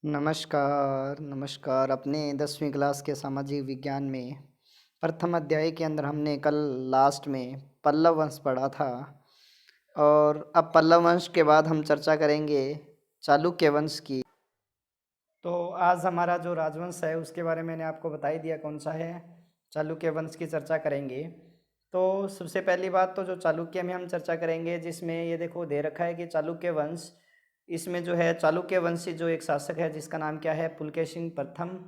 नमस्कार, नमस्कार। अपने 10वीं क्लास के सामाजिक विज्ञान में प्रथम अध्याय के अंदर हमने कल लास्ट में पल्लव वंश पढ़ा था और अब पल्लव वंश के बाद हम चर्चा करेंगे चालुक्य वंश की। तो आज हमारा जो राजवंश है उसके बारे में मैंने आपको बता ही दिया कौन सा है। चालुक्य वंश की चर्चा करेंगे। तो सबसे पहली बात तो जो चालुक्य में हम चर्चा करेंगे जिसमें ये देखो दे रखा है कि चालुक्य वंश, इसमें जो है चालुक्य वंशी जो एक शासक है जिसका नाम क्या है, पुलकेशिन प्रथम।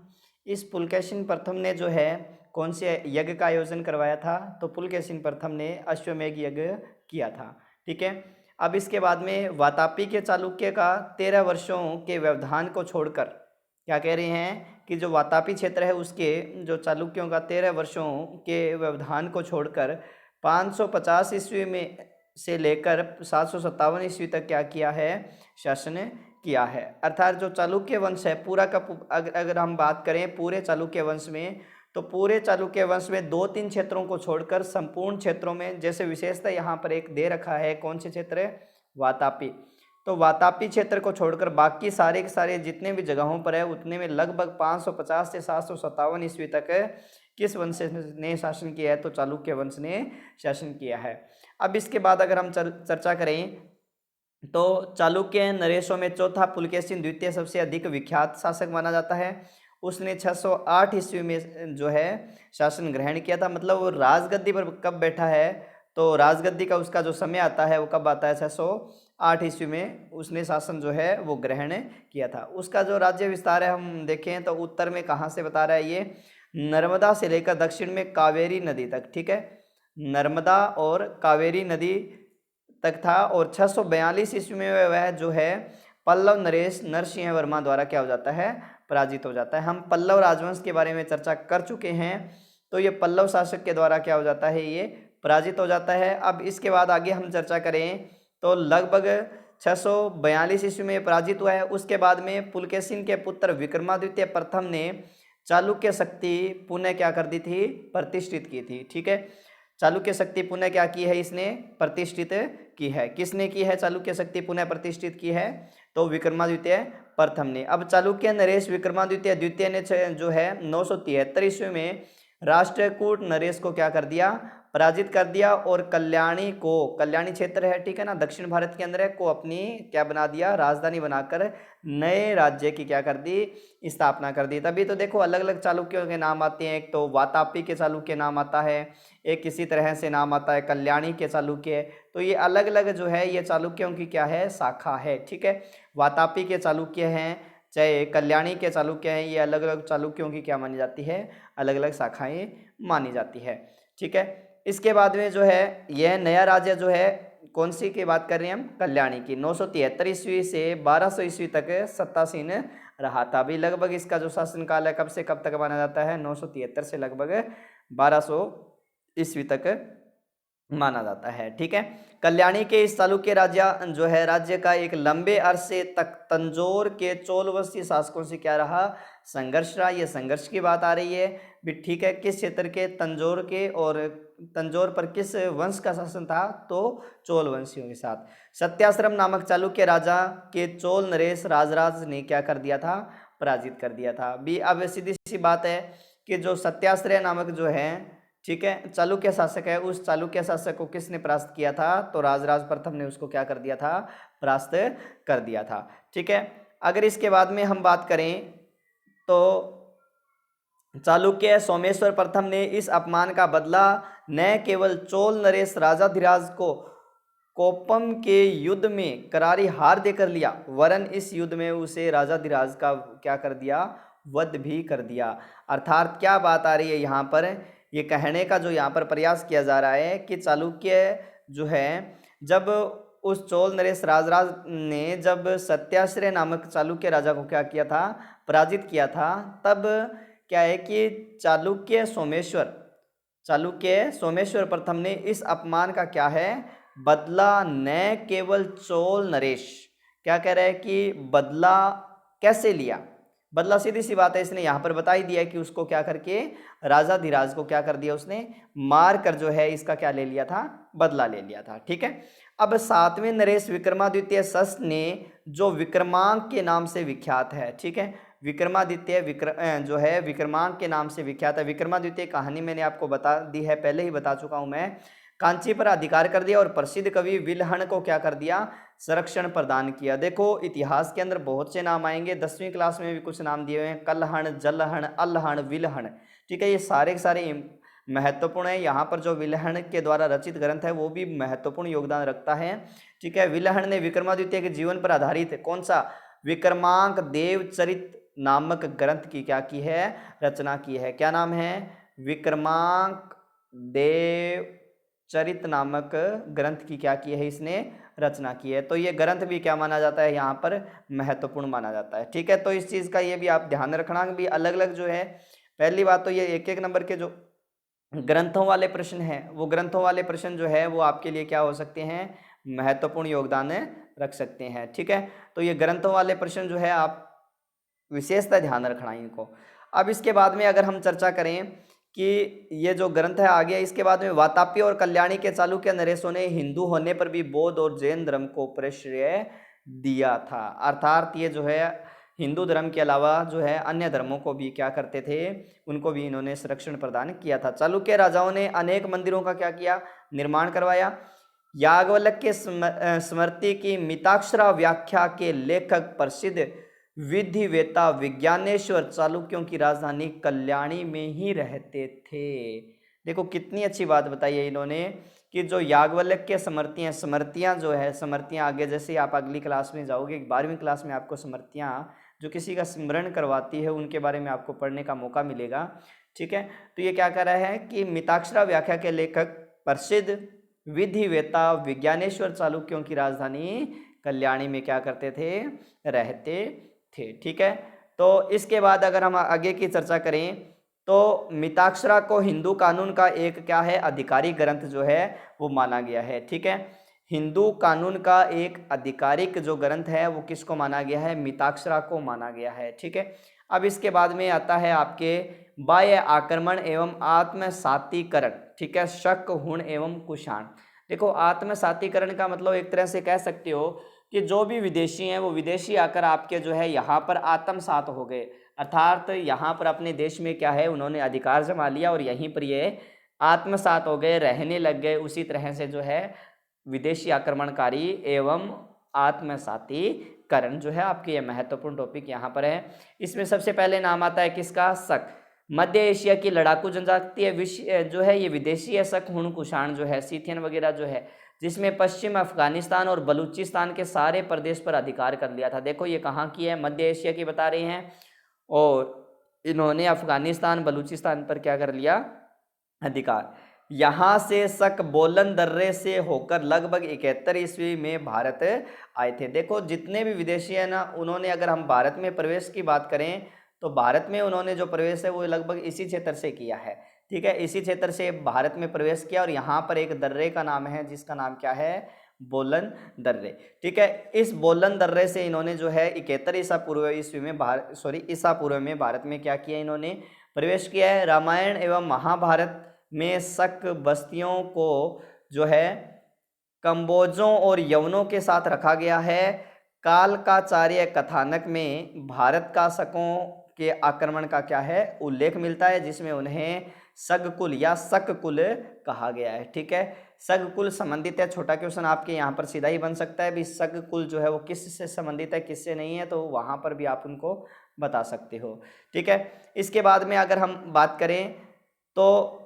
इस पुलकेशिन प्रथम ने जो है कौन से यज्ञ का आयोजन करवाया था, तो पुलकेशिन प्रथम ने अश्वमेध यज्ञ किया था। ठीक है। अब इसके बाद में वातापी के चालुक्य का 13 वर्षों के व्यवधान को छोड़कर क्या कह रहे हैं कि जो वातापी क्षेत्र है उसके जो चालुक्यों का 13 वर्षों के व्यवधान को छोड़कर 550 ईस्वी में से लेकर 757 ईस्वी तक क्या किया है, शासन किया है। अर्थात जो चालुक्य वंश है पूरा का अगर हम बात करें पूरे चालुक्य वंश में, तो पूरे चालुक्य वंश में 2-3 क्षेत्रों को छोड़कर संपूर्ण क्षेत्रों में, जैसे विशेषता यहाँ पर एक दे रखा है, कौन से क्षेत्र, वातापी। तो वातापी क्षेत्र को छोड़कर बाकी सारे के सारे जितने भी जगहों पर है उतने में लगभग 550 से 757 ईस्वी तक किस वंश ने शासन किया है, तो चालुक्य वंश ने शासन किया है। अब इसके बाद अगर हम चर्चा करें तो चालुक्य नरेशों में चौथा पुलकेशिन द्वितीय सबसे अधिक विख्यात शासक माना जाता है। उसने 608 ईस्वी में जो है शासन ग्रहण किया था। मतलब वो राजगद्दी पर कब बैठा है, तो राजगद्दी का उसका जो समय आता है वो कब आता है, 608 ईस्वी में उसने शासन जो है वो ग्रहण किया था। उसका जो राज्य विस्तार है हम देखें तो उत्तर में कहाँ से बता रहा है ये, नर्मदा से लेकर दक्षिण में कावेरी नदी तक। ठीक है, नर्मदा और कावेरी नदी तक था। और 642 ईस्वी में वह जो है पल्लव नरेश नरसिंह वर्मा द्वारा क्या हो जाता है, पराजित हो जाता है। हम पल्लव राजवंश के बारे में चर्चा कर चुके हैं, तो ये पल्लव शासक के द्वारा क्या हो जाता है, ये पराजित हो जाता है। अब इसके बाद आगे हम चर्चा करें तो लगभग 642 ईस्वी में पराजित हुआ है। उसके बाद में पुलकेशिन के पुत्र विक्रमादित्य प्रथम ने चालुक्य शक्ति पुनः क्या कर दी थी, प्रतिष्ठित की थी। ठीक है, चालुक्य शक्ति पुनः क्या की है, इसने प्रतिष्ठित की है। किसने की है चालुक्य शक्ति पुनः प्रतिष्ठित की है, तो विक्रमादित्य प्रथम ने। अब चालुक्य नरेश विक्रमादित्य द्वितीय ने जो है 973 ईस्वी में राष्ट्रकूट नरेश को क्या कर दिया, पराजित कर दिया। और कल्याणी को, कल्याणी क्षेत्र है ठीक है ना, दक्षिण भारत के अंदर है, को अपनी क्या बना दिया, राजधानी बनाकर नए राज्य की क्या कर दी, स्थापना कर दी। तभी तो देखो अलग अलग चालुक्यों के नाम आते हैं। एक तो वातापी के चालुक्य नाम आता है, एक किसी तरह से नाम आता है कल्याणी के चालुक्य। तो ये अलग अलग जो है ये चालुक्यों की क्या है, शाखा है। ठीक है, वातापी के चालुक्य हैं चाहे कल्याणी के चालुक्य हैं, ये अलग अलग चालुक्यों की क्या मानी जाती है, अलग अलग शाखाएं मानी जाती है। ठीक है, इसके बाद में जो है यह नया राज्य जो है कौन सी की बात कर रहे हैं हम, कल्याणी की। 973 ईस्वी से 1200 ईस्वी तक सत्तासीन रहा था। अभी लगभग इसका जो शासनकाल है कब से कब तक माना जाता है, 973 से लगभग 1200 ईस्वी तक माना जाता है। ठीक है, कल्याणी के इस चालुक्य राज्य जो है राज्य का एक लंबे अरसे तक तंजौर के चोलवंशी शासकों से क्या रहा, संघर्ष रहा। ये संघर्ष की बात आ रही है भी। ठीक है, किस क्षेत्र के, तंजौर के। और तंजौर पर किस वंश का शासन था, तो चोल वंशियों के साथ। सत्याश्रम नामक चालुक्य राजा के चोल नरेश राजराज ने क्या कर दिया था, पराजित कर दिया था। भी अब सीधी सी बात है कि जो सत्याश्रय नामक जो है ठीक है चालुक्य शासक है, उस चालुक्य शासक को किसने परास्त किया था, तो राजराज प्रथम ने उसको क्या कर दिया था, परास्त कर दिया था। ठीक है, अगर इसके बाद में हम बात करें तो चालुक्य सोमेश्वर प्रथम ने इस अपमान का बदला न केवल चोल नरेश राजाधिराज को कोप्पम के युद्ध में करारी हार देकर लिया, वरन इस युद्ध में उसे राजाधिराज का क्या कर दिया, वध भी कर दिया। अर्थात क्या बात आ रही है यहाँ पर, ये कहने का जो यहाँ पर प्रयास किया जा रहा है कि चालुक्य जो है जब उस चोल नरेश राजराज ने जब सत्याश्रय नामक चालुक्य राजा को क्या किया था, पराजित किया था, तब क्या है कि चालुक्य सोमेश्वर प्रथम ने इस अपमान का क्या है, बदला न केवल चोल नरेश, क्या कह रहा है कि बदला कैसे लिया, बदला सीधी सी बात है इसने यहाँ पर बता ही दिया कि उसको क्या करके, राजाधिराज को क्या कर दिया, उसने मार कर जो है इसका क्या ले लिया था, बदला ले लिया था। ठीक है, अब सातवें नरेश विक्रमादित्य शस्त्र ने जो विक्रमांक के नाम से विख्यात है, ठीक है, विक्रमादित्य जो है विक्रमांक के नाम से विख्यात है। विक्रमादित्य कहानी मैंने आपको बता दी है, पहले ही बता चुका हूं मैं। कांची पर अधिकार कर दिया और प्रसिद्ध कवि विल्हण को क्या कर दिया, संरक्षण प्रदान किया। देखो इतिहास के अंदर बहुत से नाम आएंगे, 10वीं क्लास में भी कुछ नाम दिए हुए हैं, कलहण, जलहण, अलहण, विलहण, ठीक है, ये सारे के सारे महत्वपूर्ण है। यहाँ पर जो विल्हण के द्वारा रचित ग्रंथ है वो भी महत्वपूर्ण योगदान रखता है, ठीक है। विल्हण ने विक्रमादित्य के जीवन पर आधारित कौन सा, विक्रमांक देवचरित नामक ग्रंथ की क्या की है, रचना की है। क्या नाम है, विक्रमांक देवचरित नामक ग्रंथ की क्या की है, इसने रचना की है। तो ये ग्रंथ भी क्या माना जाता है, यहाँ पर महत्वपूर्ण माना जाता है, ठीक है। तो इस चीज का ये भी आप ध्यान रखना भी अलग अलग जो है, पहली बात तो ये एक एक नंबर के जो ग्रंथों वाले प्रश्न हैं, वो ग्रंथों वाले प्रश्न जो है वो आपके लिए क्या हो सकते हैं, महत्वपूर्ण योगदान रख सकते हैं, ठीक है। तो ये ग्रंथों वाले प्रश्न जो है आप विशेषता ध्यान रखना इनको। अब इसके बाद में अगर हम चर्चा करें कि ये जो ग्रंथ है आगे, इसके बाद में वातापी और कल्याणी के चालुक्य नरेशों ने हिंदू होने पर भी बौद्ध और जैन धर्म को प्रश्रय दिया था। अर्थात ये जो है हिंदू धर्म के अलावा जो है अन्य धर्मों को भी क्या करते थे, उनको भी इन्होंने संरक्षण प्रदान किया था। चालुक्य राजाओं ने अनेक मंदिरों का क्या किया, निर्माण करवाया। याज्ञवल्क्य के स्मृति की मिताक्षरा व्याख्या के लेखक प्रसिद्ध विधिवेता विज्ञानेश्वर चालुक्यों की राजधानी कल्याणी में ही रहते थे। देखो कितनी अच्छी बात बताई है इन्होंने कि जो याज्ञवल्क्य के स्मृतियां जो है, स्मृतियां आगे जैसे आप अगली क्लास में जाओगे 12वीं क्लास में आपको स्मृतियां जो किसी का स्मरण करवाती है उनके बारे में आपको पढ़ने का मौका मिलेगा, ठीक है। तो ये क्या कर रहा है कि मिताक्षरा व्याख्या के लेखक प्रसिद्ध विधिवेता विज्ञानेश्वर चालुक्यों की राजधानी कल्याणी में क्या करते थे, रहते थे, ठीक है। तो इसके बाद अगर हम आगे की चर्चा करें तो मिताक्षरा को हिंदू कानून का एक क्या है, आधिकारिक ग्रंथ जो है वो माना गया है, ठीक है। हिंदू कानून का एक आधिकारिक जो ग्रंथ है वो किसको माना गया है, मिताक्षरा को माना गया है, ठीक है। अब इसके बाद में आता है आपके बाह्य आक्रमण एवं आत्मसातीकरण, ठीक है, शक, हुण एवं कुषाण। देखो आत्मसातीकरण का मतलब एक तरह से कह सकते हो कि जो भी विदेशी हैं वो विदेशी आकर आपके जो है यहाँ पर आत्मसात हो गए, अर्थात यहाँ पर अपने देश में क्या है उन्होंने अधिकार जमा लिया और यहीं पर ये आत्मसात हो गए, रहने लग गए। उसी तरह से जो है विदेशी आक्रमणकारी एवं आत्मसातीकरण जो है आपके ये महत्वपूर्ण टॉपिक यहाँ पर है। इसमें सबसे पहले नाम आता है किसका, शक। मध्य एशिया की लड़ाकू जनजातीय जो है ये विदेशी है शक, हुण, कुषाण जो है सीथियन वगैरह जो है, जिसमें पश्चिम अफगानिस्तान और बलूचिस्तान के सारे प्रदेश पर अधिकार कर लिया था। देखो ये कहाँ की है, मध्य एशिया की बता रहे हैं और इन्होंने अफगानिस्तान बलूचिस्तान पर क्या कर लिया, अधिकार। यहाँ से शक बोलन दर्रे से होकर लगभग 71 ईस्वी में भारत आए थे। देखो जितने भी विदेशी है ना, उन्होंने अगर हम भारत में प्रवेश की बात करें तो भारत में उन्होंने जो प्रवेश है वो लगभग इसी क्षेत्र से किया है, ठीक है, इसी क्षेत्र से भारत में प्रवेश किया। और यहाँ पर एक दर्रे का नाम है जिसका नाम क्या है, बोलन दर्रे, ठीक है। इस बोलन दर्रे से इन्होंने जो है 71 ईसा पूर्व ईस्वी में ईसा पूर्व में भारत में क्या किया, इन्होंने प्रवेश किया है। रामायण एवं महाभारत में शक बस्तियों को जो है कंबोजों और यवनों के साथ रखा गया है। कालकाचार्य कथानक में भारत का शकों के आक्रमण का क्या है, उल्लेख मिलता है, जिसमें उन्हें सगकुल या शककुल कहा गया है, ठीक है। सगकुल संबंधित है, छोटा क्वेश्चन आपके यहाँ पर सीधा ही बन सकता है भी सगकुल जो है वो किससे संबंधित है किससे नहीं है, तो वहाँ पर भी आप उनको बता सकते हो, ठीक है। इसके बाद में अगर हम बात करें तो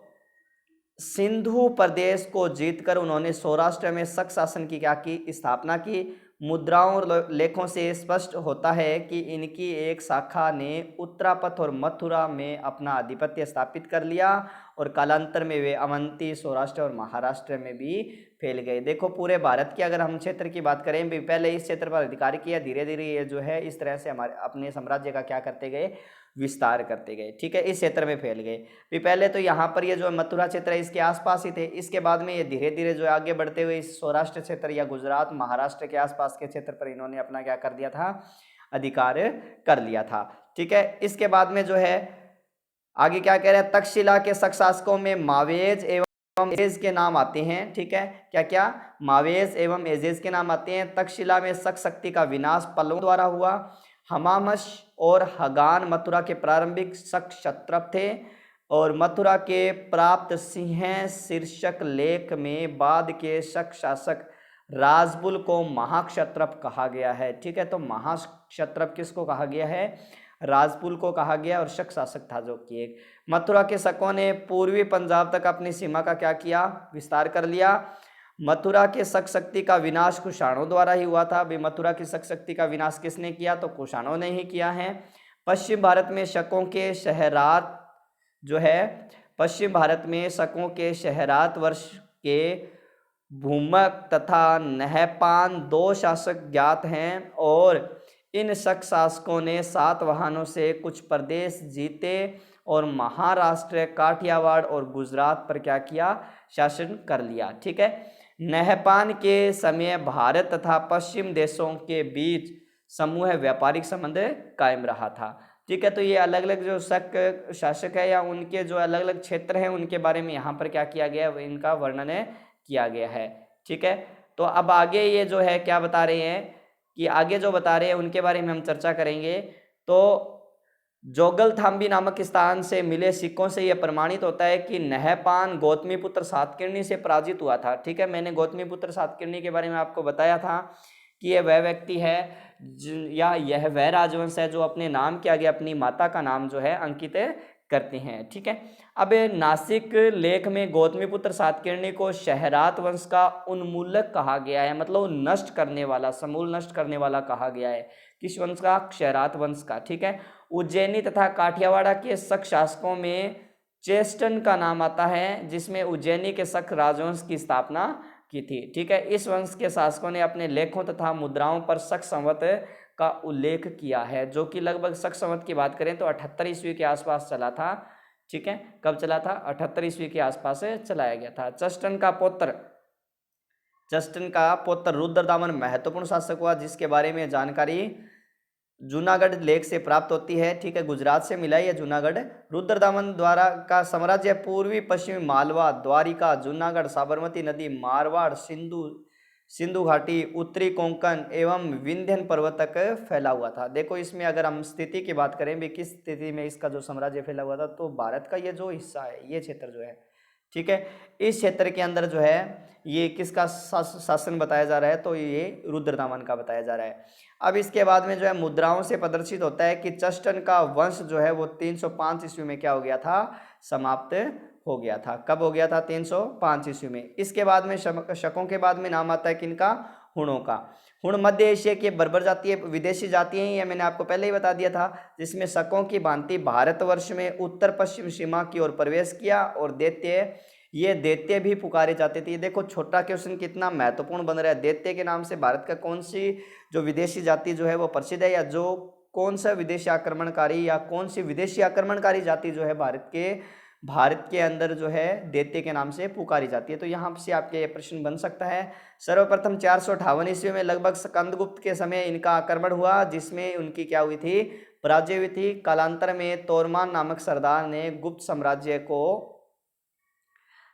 सिंधु प्रदेश को जीतकर उन्होंने सौराष्ट्र में शक शासन की क्या की, स्थापना की। मुद्राओं और लेखों से स्पष्ट होता है कि इनकी एक शाखा ने उत्तरापथ और मथुरा में अपना आधिपत्य स्थापित कर लिया और कालांतर में वे अवंती, सौराष्ट्र और महाराष्ट्र में भी फैल गए। देखो पूरे भारत की अगर हम क्षेत्र की बात करें भी, पहले इस क्षेत्र पर अधिकार किया, धीरे धीरे ये जो है इस तरह से हमारे अपने साम्राज्य का क्या करते गए, विस्तार करते गए, ठीक है, इस क्षेत्र में फैल गए। भी पहले तो यहाँ पर ये जो मथुरा क्षेत्र है इसके आसपास ही थे, इसके बाद में ये धीरे धीरे जो आगे बढ़ते हुए इस सौराष्ट्र क्षेत्र या गुजरात महाराष्ट्र के आसपास के क्षेत्र पर इन्होंने अपना क्या कर दिया था, अधिकार कर लिया था, ठीक है। इसके बाद में जो है आगे क्या कह रहे हैं, तक्षशिला के शक शासकों में मावेज एवं एवं एजेज के नाम आते हैं। ठीक है, क्या क्या, मावेज एवं एजेज के नाम आते हैं। तक्षशिला में शक शक्ति का विनाश पल्लवों द्वारा हुआ। हमामश और हगान मथुरा के प्रारंभिक शक क्षत्रप थे और मथुरा के प्राप्त सिंह शीर्षक लेख में बाद के शक शासक राजबुल को महाक्षत्रप कहा गया है। ठीक है, तो महाक्षत्रप किसको कहा गया है, राजपुल को कहा गया, और शक शासक था जो कि एक। मथुरा के शकों ने पूर्वी पंजाब तक अपनी सीमा का क्या किया, विस्तार कर लिया। मथुरा के शक शक्ति का विनाश कुषाणों द्वारा ही हुआ था। अभी मथुरा की शक शक्ति का विनाश किसने किया, तो कुषाणों ने ही किया है। पश्चिम भारत में शकों के शहरात जो है, पश्चिम भारत में शकों के शहरात वर्ष के भूमक तथा नहपान 2 शासक ज्ञात हैं और इन शक शासकों ने सातवाहनों से कुछ प्रदेश जीते और महाराष्ट्र, काठियावाड़ और गुजरात पर क्या किया, शासन कर लिया। ठीक है, नहपान के समय भारत तथा पश्चिम देशों के बीच समूह व्यापारिक संबंध कायम रहा था। ठीक है, तो ये अलग अलग जो शक शासक है या उनके जो अलग अलग क्षेत्र हैं उनके बारे में यहाँ पर क्या किया गया है, इनका वर्णन किया गया है। ठीक है, तो अब आगे ये जो है क्या बता रहे हैं कि आगे जो बता रहे हैं उनके बारे में हम चर्चा करेंगे। तो जोगलथाम्बी नामक स्थान से मिले सिक्कों से यह प्रमाणित होता है कि नहपान गौतमीपुत्र सातकर्णी से पराजित हुआ था। ठीक है, मैंने गौतमीपुत्र सातकर्णी के बारे में आपको बताया था कि यह वह व्यक्ति है या यह वह राजवंश है जो अपने नाम के आगे अपनी माता का नाम जो है अंकित करते हैं। ठीक है, अब नासिक लेख में गौतमीपुत्र सातकर्णी को शहरात वंश का उन्मूलक कहा गया है, मतलब नष्ट करने वाला, समूल नष्ट करने वाला कहा गया है। किस वंश का, शहरात वंश का। ठीक है, उज्जैनी तथा काठियावाड़ा के शक शासकों में चेस्टन का नाम आता है जिसमें उज्जैनी के शक राजवंश की स्थापना की थी। ठीक है, इस वंश के शासकों ने अपने लेखों तथा मुद्राओं पर शक संवत का उल्लेख किया है, जो कि लगभग शक संवत की बात करें तो 78 ईस्वी के आसपास चला था। ठीक है, कब चला था, 78 ईस्वी के आसपास चलाया गया था। चेस्टन का पुत्र रुद्रदामन महत्वपूर्ण शासक हुआ जिसके बारे में जानकारी जूनागढ़ लेख से प्राप्त होती है। ठीक है, गुजरात से मिला है जूनागढ़। रुद्रदामन द्वारा का साम्राज्य पूर्वी पश्चिमी मालवा, द्वारिका, जूनागढ़, साबरमती नदी, मारवाड़, सिंधु घाटी, उत्तरी कोंकण एवं विंध्यन पर्वत तक फैला हुआ था। देखो इसमें अगर हम स्थिति की बात करें भी किस स्थिति में इसका जो साम्राज्य फैला हुआ था, तो भारत का ये जो हिस्सा है, ये क्षेत्र जो है, ठीक है, इस क्षेत्र के अंदर जो है ये किसका शासन बताया जा रहा है, तो ये रुद्रदामन का बताया जा रहा है। अब इसके बाद में जो है मुद्राओं से प्रदर्शित होता है कि चेस्टन का वंश जो है वो 305 ईस्वी में क्या हो गया था, समाप्त हो गया था। कब हो गया था, 305 ईस्वी में। इसके बाद में शकों के बाद में नाम आता है किनका, हुणों का। हुण मध्य एशिया की बर्बर जाति है, विदेशी जाति है, ये मैंने आपको पहले ही बता दिया था, जिसमें शकों की भांति भारतवर्ष में उत्तर पश्चिम सीमा की ओर प्रवेश किया और दैत्य भी पुकारे जाते थे। देखो छोटा क्वेश्चन कितना महत्वपूर्ण बन रहा है। दैत्य के नाम से भारत का कौन सी जो विदेशी जाति जो है वो प्रसिद्ध है, या जो कौन सा विदेशी आक्रमणकारी या कौन सी विदेशी आक्रमणकारी जाति जो है भारत के अंदर जो है दैत्य के नाम से पुकारी जाती है। तो यहाँ से आपके ये प्रश्न बन सकता है। सर्वप्रथम 458 ईस्वी में लगभग स्कंदगुप्त के समय इनका आक्रमण हुआ, जिसमें उनकी क्या हुई थी, पराजय हुई थी। कालांतर में तोरमान नामक सरदार ने गुप्त साम्राज्य को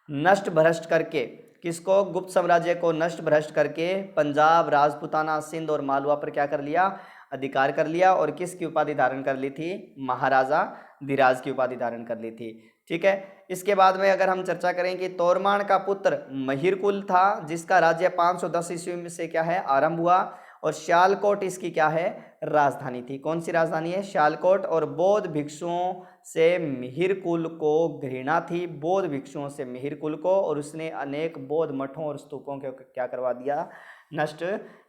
नष्ट भ्रष्ट करके, किसको, गुप्त साम्राज्य को नष्ट भ्रष्ट करके पंजाब, राजपुताना, सिंध और मालवा पर क्या कर लिया, अधिकार कर लिया। और किसकी उपाधि धारण कर ली थी, महाराजा धीराज की उपाधि धारण कर ली थी। ठीक है, इसके बाद में अगर हम चर्चा करें कि तोरमान का पुत्र महिरकुल था, जिसका राज्य 510 ईस्वी में से क्या है, आरंभ हुआ, और श्यालकोट इसकी क्या है, राजधानी थी। कौन सी राजधानी है, श्यालकोट। और बौद्ध भिक्षुओं से मिहिरकुल को घृणा थी, बौद्ध भिक्षुओं से मिहिरकुल को, और उसने अनेक बौद्ध मठों और स्तूपों को क्या करवा दिया, नष्ट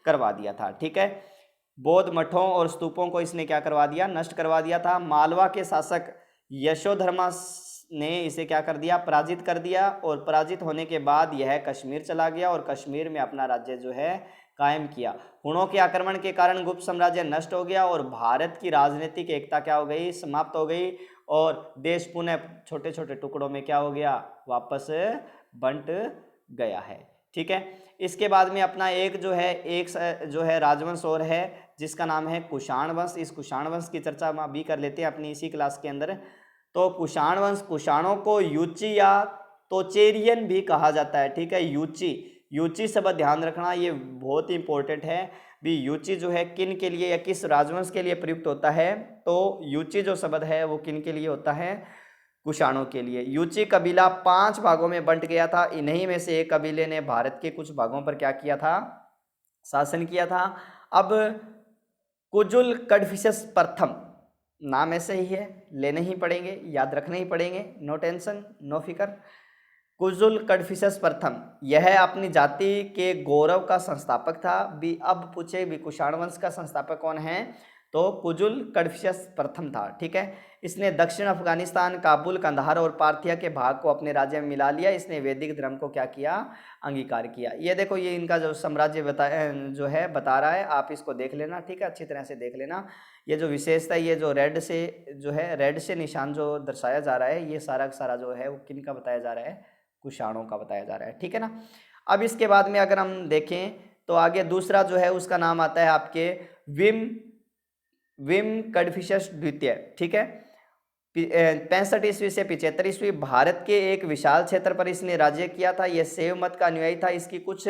करवा दिया था। ठीक है, बौद्ध मठों और स्तूपों को इसने क्या करवा दिया, नष्ट करवा दिया था। मालवा के शासक यशोधर्मा ने इसे क्या कर दिया, पराजित कर दिया, और पराजित होने के बाद यह कश्मीर चला गया और कश्मीर में अपना राज्य जो है कायम किया। हुणों के आक्रमण के कारण गुप्त साम्राज्य नष्ट हो गया और भारत की राजनीतिक एकता क्या हो गई, समाप्त हो गई, और देश पुनः छोटे छोटे टुकड़ों में क्या हो गया, वापस बंट गया है। ठीक है, इसके बाद में अपना एक जो है राजवंश और है जिसका नाम है कुषाण वंश। इस कुषाण वंश की चर्चा हम अभी कर लेते हैं अपनी इसी क्लास के अंदर। तो कुषाण वंश, कुषाणों को युची या तोचेरियन भी कहा जाता है, ठीक है। यूची, यूची शब्द ध्यान रखना, ये बहुत ही इंपॉर्टेंट है भी। यूची जो है किन के लिए या किस राजवंश के लिए प्रयुक्त होता है, तो यूची जो शब्द है वो किन के लिए होता है, कुषाणों के लिए। यूची कबीला 5 भागों में बंट गया था, इन्हीं में से एक कबीले ने भारत के कुछ भागों पर क्या किया था, शासन किया था। अब कुजुल कडफिसेस प्रथम, नाम ऐसे ही है, लेने ही पड़ेंगे, याद रखने ही पड़ेंगे, नो टेंशन नो फिकर। कुजुल कडफिसेस प्रथम, यह अपनी जाति के गौरव का संस्थापक था भी। अब पूछे भी कुषाण वंश का संस्थापक कौन है, तो कुजुल कडफिसेस प्रथम था, ठीक है। इसने दक्षिण अफगानिस्तान, काबुल, कंधार और पार्थिया के भाग को अपने राज्य में मिला लिया। इसने वैदिक धर्म को क्या किया, अंगीकार किया। ये देखो, ये इनका जो साम्राज्य जो है बता रहा है, आप इसको देख लेना, ठीक है, अच्छी तरह से देख लेना। ये जो विशेषता, ये जो रेड से निशान जो दर्शाया जा रहा है, ये सारा सारा जो है वो किन का बताया जा रहा है, कुषाणों का बताया जा रहा है, ठीक है ना। अब इसके बाद में अगर हम देखें तो आगे दूसरा जो है उसका नाम आता है आपके विम कडफिसेस द्वितीय, ठीक है। 65 ईस्वी से 75 ईस्वी, भारत के एक विशाल क्षेत्र पर इसने राज्य किया था। यह शैव मत का अनुयायी था। इसकी कुछ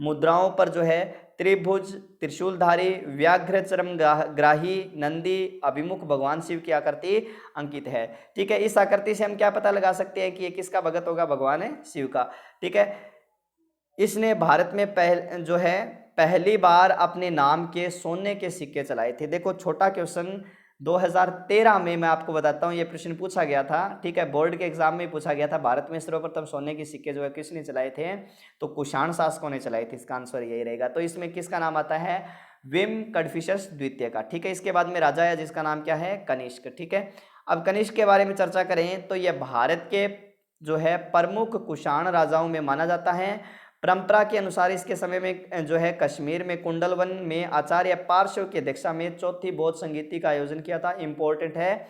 मुद्राओं पर जो है त्रिभुज, त्रिशूलधारी, व्याघ्र चरम ग्राही, नंदी अभिमुख भगवान शिव की आकृति अंकित है, ठीक है। इस आकृति से हम क्या पता लगा सकते हैं कि ये किसका भगत होगा, भगवान है शिव का, ठीक है। इसने भारत में पहली बार अपने नाम के सोने के सिक्के चलाए थे। देखो, छोटा क्वेश्चन 2013 में मैं आपको बताता हूँ, ये प्रश्न पूछा गया था, ठीक है, बोर्ड के एग्जाम में पूछा गया था। भारत में सर्वप्रथम सोने के सिक्के जो है किसने चलाए थे, तो कुषाण शासकों ने चलाए थे। इसका आंसर यही रहेगा। तो इसमें किसका नाम आता है, विम कडफिसेस द्वितीय का, ठीक है। इसके बाद में राजा है जिसका नाम क्या है, कनिष्क, ठीक है। अब कनिष्क के बारे में चर्चा करें तो यह भारत के जो है प्रमुख कुषाण राजाओं में माना जाता है। परंपरा के अनुसार इसके समय में जो है कश्मीर में कुंडलवन में आचार्य पार्श्व की अध्यक्षता में चौथी बौद्ध संगीति का आयोजन किया था। इंपॉर्टेंट है,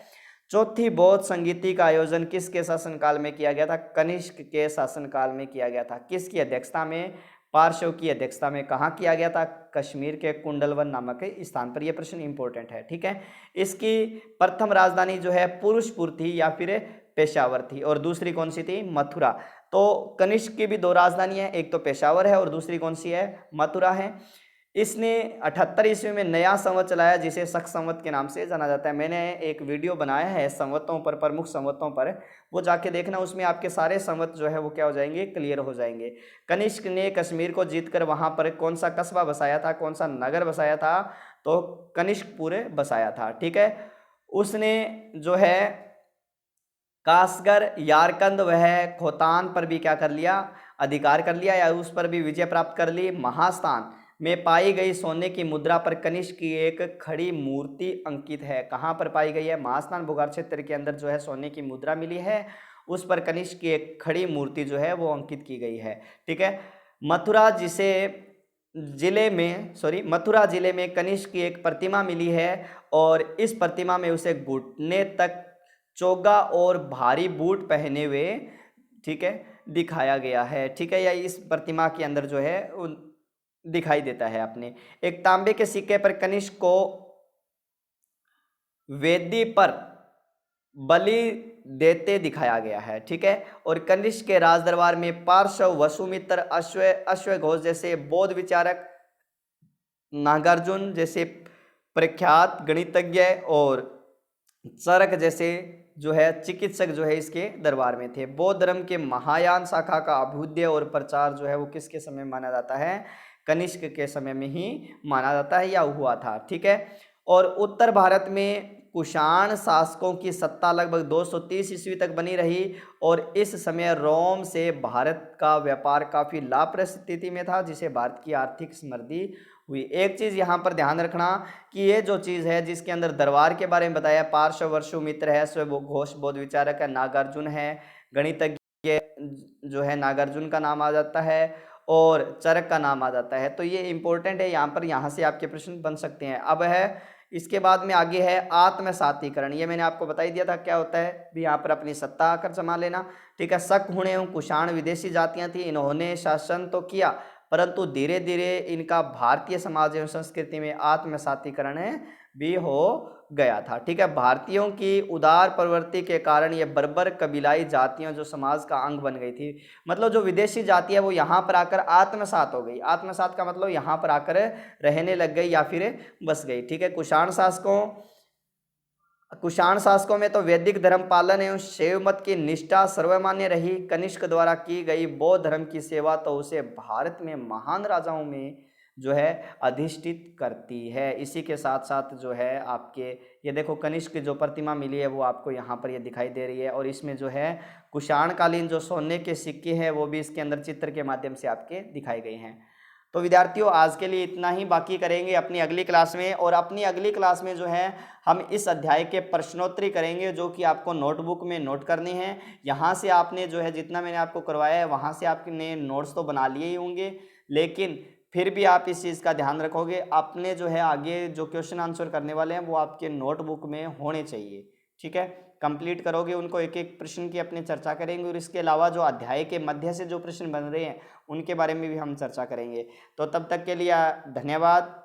चौथी बौद्ध संगीति का आयोजन किसके शासनकाल में किया गया था, कनिष्क के शासनकाल में किया गया था। किसकी अध्यक्षता में, पार्श्व की अध्यक्षता में। कहाँ किया गया था, कश्मीर के कुंडलवन नामक स्थान पर। यह प्रश्न इंपॉर्टेंट है, ठीक है। इसकी प्रथम राजधानी जो है पुरुषपुर थी या फिर पेशावर थी, और दूसरी कौन सी थी, मथुरा। तो कनिष्क की भी 2 राजधानियां हैं, एक तो पेशावर है और दूसरी कौन सी है, मथुरा है। इसने 78 ईस्वी में नया संवत चलाया जिसे शक संवत के नाम से जाना जाता है। मैंने एक वीडियो बनाया है संवतों पर, प्रमुख संवतों पर, वो जाके देखना, उसमें आपके सारे संवत जो है वो क्या हो जाएंगे, क्लियर हो जाएंगे। कनिष्क ने कश्मीर को जीतकर वहां पर कौन सा कस्बा बसाया था, कौन सा नगर बसाया था, तो कनिष्कपुर बसाया था, ठीक है। उसने जो है कासगर, यारकंद वह खोतान पर भी क्या कर लिया, अधिकार कर लिया, या उस पर भी विजय प्राप्त कर ली। महास्थान में पाई गई सोने की मुद्रा पर कनिष्क की एक खड़ी मूर्ति अंकित है। कहाँ पर पाई गई है, महास्थान भूगर्भ क्षेत्र के अंदर जो है सोने की मुद्रा मिली है, उस पर कनिष्क की एक खड़ी मूर्ति जो है वो अंकित की गई है, ठीक है। मथुरा जिले में कनिष्क की एक प्रतिमा मिली है, और इस प्रतिमा में उसे घुटने तक चोगा और भारी बूट पहने हुए, ठीक है, दिखाया गया है, ठीक है। या इस प्रतिमा के अंदर जो है दिखाई देता है अपने। एक तांबे के सिक्के पर कनिष्क को वेदी पर बलि देते दिखाया गया है, ठीक है। और कनिष्क के राजदरबार में पार्श्व, वसुमित्र, अश्वघोष जैसे बौद्ध विचारक, नागार्जुन जैसे प्रख्यात गणितज्ञ और चरक जैसे जो है चिकित्सक जो है इसके दरबार में थे। बौद्ध धर्म के महायान शाखा का अभ्युदय और प्रचार जो है वो किसके समय माना जाता है, कनिष्क के समय में ही माना जाता है या हुआ था, ठीक है। और उत्तर भारत में कुषाण शासकों की सत्ता लगभग 230 ईस्वी तक बनी रही, और इस समय रोम से भारत का व्यापार काफ़ी लाभप्रद स्थिति में था, जिसे भारत की आर्थिक समृद्धि हुई। एक चीज़ यहाँ पर ध्यान रखना कि ये जो चीज़ है जिसके अंदर दरबार के बारे में बताया, पार्श्व, वसुमित्र है, अश्वघोष बौद्ध विचारक है, नागार्जुन है गणितज्ञ जो है, नागार्जुन का नाम आ जाता है, और चरक का नाम आ जाता है। तो ये इंपॉर्टेंट है यहाँ पर, यहाँ से आपके प्रश्न बन सकते हैं। अब है इसके बाद में आगे है आत्मसातीकरण। ये मैंने आपको बता ही दिया था क्या होता है भी, यहाँ पर अपनी सत्ता आकर जमा लेना, ठीक है। शक, हुणे एवं कुषाण विदेशी जातियां थी, इन्होंने शासन तो किया, परंतु धीरे धीरे इनका भारतीय समाज एवं संस्कृति में आत्मसातीकरण भी हो गया था। ठीक है, भारतीयों की उदार प्रवृत्ति के कारण ये बर्बर कबीलाई जातियां जो समाज का अंग बन गई थी, मतलब जो विदेशी जाति है वो यहाँ पर आकर आत्मसात हो गई। आत्मसात का मतलब यहाँ पर आकर रहने लग गई या फिर बस गई। ठीक है, कुषाण शासकों में तो वैदिक धर्म पालन एवं शैव मत की निष्ठा सर्वमान्य रही। कनिष्क द्वारा की गई बौद्ध धर्म की सेवा तो उसे भारत में महान राजाओं में जो है अधिष्ठित करती है। इसी के साथ साथ जो है आपके ये देखो कनिष्क जो प्रतिमा मिली है वो आपको यहाँ पर ये दिखाई दे रही है, और इसमें जो है कुषाण कालीन जो सोने के सिक्के हैं वो भी इसके अंदर चित्र के माध्यम से आपके दिखाए गए हैं। तो विद्यार्थियों आज के लिए इतना ही, बाकी करेंगे अपनी अगली क्लास में। और अपनी अगली क्लास में जो है हम इस अध्याय के प्रश्नोत्तरी करेंगे जो कि आपको नोटबुक में नोट करनी है। यहाँ से आपने जो है जितना मैंने आपको करवाया है वहाँ से आपने नोट्स तो बना लिए ही होंगे, लेकिन फिर भी आप इस चीज़ का ध्यान रखोगे, आपने जो है आगे जो क्वेश्चन आंसर करने वाले हैं वो आपके नोटबुक में होने चाहिए। ठीक है, कंप्लीट करोगे उनको, एक एक प्रश्न की अपनी चर्चा करेंगे, और इसके अलावा जो अध्याय के मध्य से जो प्रश्न बन रहे हैं उनके बारे में भी हम चर्चा करेंगे। तो तब तक के लिए धन्यवाद।